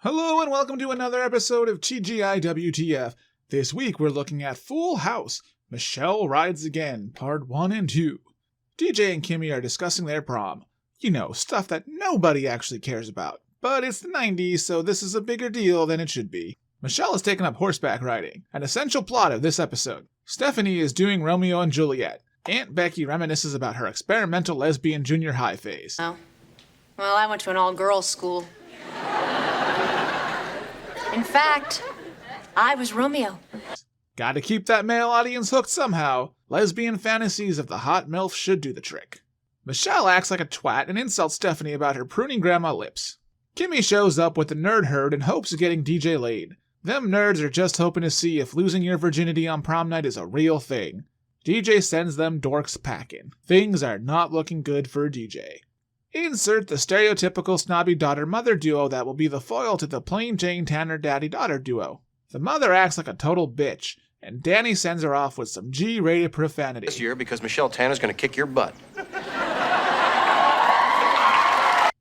Hello and welcome to another episode of T.G.I.WTF. This week we're looking at Full House, Michelle Rides Again, Part 1 and 2. DJ and Kimmy are discussing their prom. You know, stuff that nobody actually cares about. But it's the 90s, so this is a bigger deal than it should be. Michelle has taken up horseback riding, an essential plot of this episode. Stephanie is doing Romeo and Juliet. Aunt Becky reminisces about her experimental lesbian junior high phase. Oh. Well, I went to an all-girls school. In fact, I was Romeo. Gotta keep that male audience hooked somehow. Lesbian fantasies of the hot MILF should do the trick. Michelle acts like a twat and insults Stephanie about her pruning grandma lips. Kimmy shows up with the nerd herd in hopes of getting DJ laid. Them nerds are just hoping to see if losing your virginity on prom night is a real thing. DJ sends them dorks packing. Things are not looking good for DJ. Insert the stereotypical snobby daughter-mother duo that will be the foil to the plain Jane Tanner daddy-daughter duo. The mother acts like a total bitch, and Danny sends her off with some G-rated profanity. This year because Michelle Tanner's gonna kick your butt.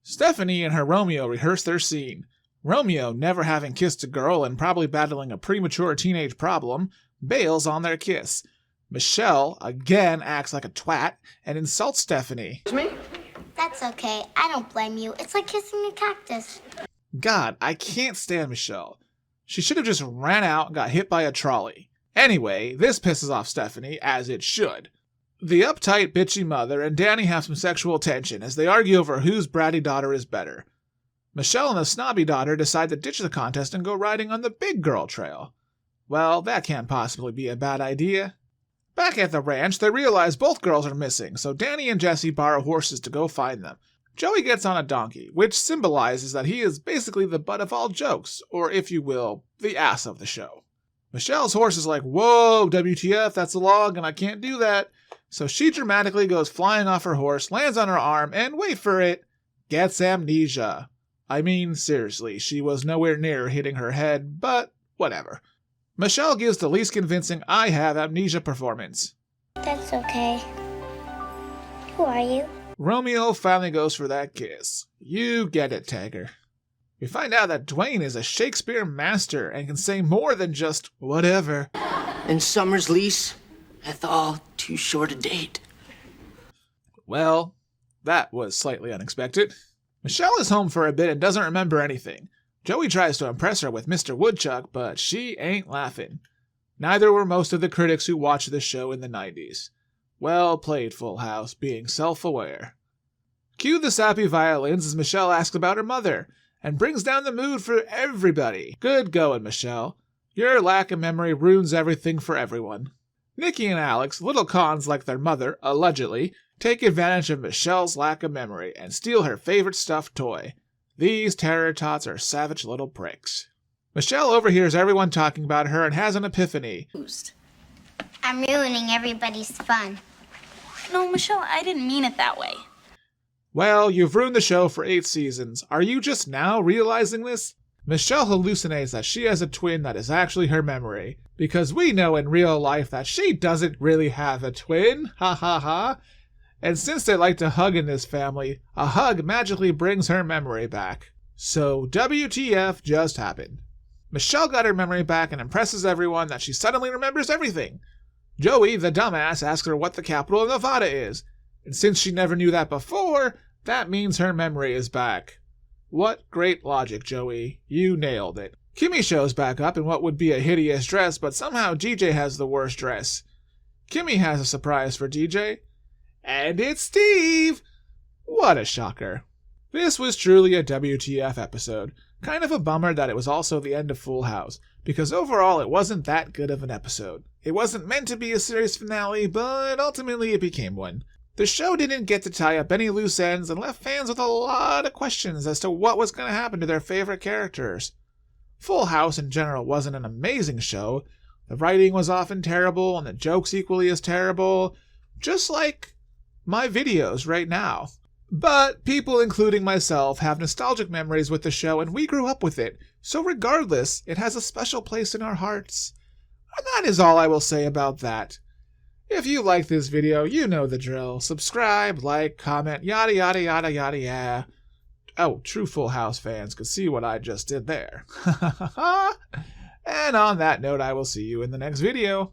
Stephanie and her Romeo rehearse their scene. Romeo, never having kissed a girl and probably battling a premature teenage problem, bails on their kiss. Michelle again acts like a twat and insults Stephanie. Me? That's okay. I don't blame you. It's like kissing a cactus. God, I can't stand Michelle. She should have just ran out and got hit by a trolley. Anyway, this pisses off Stephanie, as it should. The uptight, bitchy mother and Danny have some sexual tension as they argue over whose bratty daughter is better. Michelle and the snobby daughter decide to ditch the contest and go riding on the big girl trail. Well, that can't possibly be a bad idea. Back at the ranch, they realize both girls are missing, so Danny and Jesse borrow horses to go find them. Joey gets on a donkey, which symbolizes that he is basically the butt of all jokes, or if you will, the ass of the show. Michelle's horse is like, "Whoa, WTF, that's a log and I can't do that." So she dramatically goes flying off her horse, lands on her arm, and wait for it, gets amnesia. I mean, seriously, she was nowhere near hitting her head, but whatever. Michelle gives the least convincing I have amnesia performance. That's okay. Who are you? Romeo finally goes for that kiss. You get it, Tagger. We find out that Dwayne is a Shakespeare master and can say more than just whatever. And summer's lease hath all too short a date. Well, that was slightly unexpected. Michelle is home for a bit and doesn't remember anything. Joey tries to impress her with Mr. Woodchuck, but she ain't laughing. Neither were most of the critics who watched this show in the 90s. Well played, Full House, being self-aware. Cue the sappy violins as Michelle asks about her mother, and brings down the mood for everybody. Good going, Michelle. Your lack of memory ruins everything for everyone. Nikki and Alex, little cons like their mother, allegedly, take advantage of Michelle's lack of memory and steal her favorite stuffed toy. These terror tots are savage little pricks. Michelle overhears everyone talking about her and has an epiphany. I'm ruining everybody's fun. No, Michelle, I didn't mean it that way. Well, you've ruined the show for 8 seasons. Are you just now realizing this? Michelle hallucinates that she has a twin that is actually her memory, because we know in real life that she doesn't really have a twin. Ha ha ha. And since they like to hug in this family, a hug magically brings her memory back. So WTF just happened. Michelle got her memory back and impresses everyone that she suddenly remembers everything. Joey, the dumbass, asks her what the capital of Nevada is. And since she never knew that before, that means her memory is back. What great logic, Joey. You nailed it. Kimmy shows back up in what would be a hideous dress, but somehow DJ has the worst dress. Kimmy has a surprise for DJ. And it's Steve! What a shocker. This was truly a WTF episode. Kind of a bummer that it was also the end of Full House, because overall it wasn't that good of an episode. It wasn't meant to be a series finale, but ultimately it became one. The show didn't get to tie up any loose ends and left fans with a lot of questions as to what was going to happen to their favorite characters. Full House in general wasn't an amazing show. The writing was often terrible and the jokes equally as terrible, just like my videos right now. But people, including myself, have nostalgic memories with the show and we grew up with it, so regardless, it has a special place in our hearts. And that is all I will say about that. If you like this video, you know the drill. Subscribe, like, comment, yada yada yada yada yeah. true Full House fans could see what I just did there. And on that note, I will see you in the next video.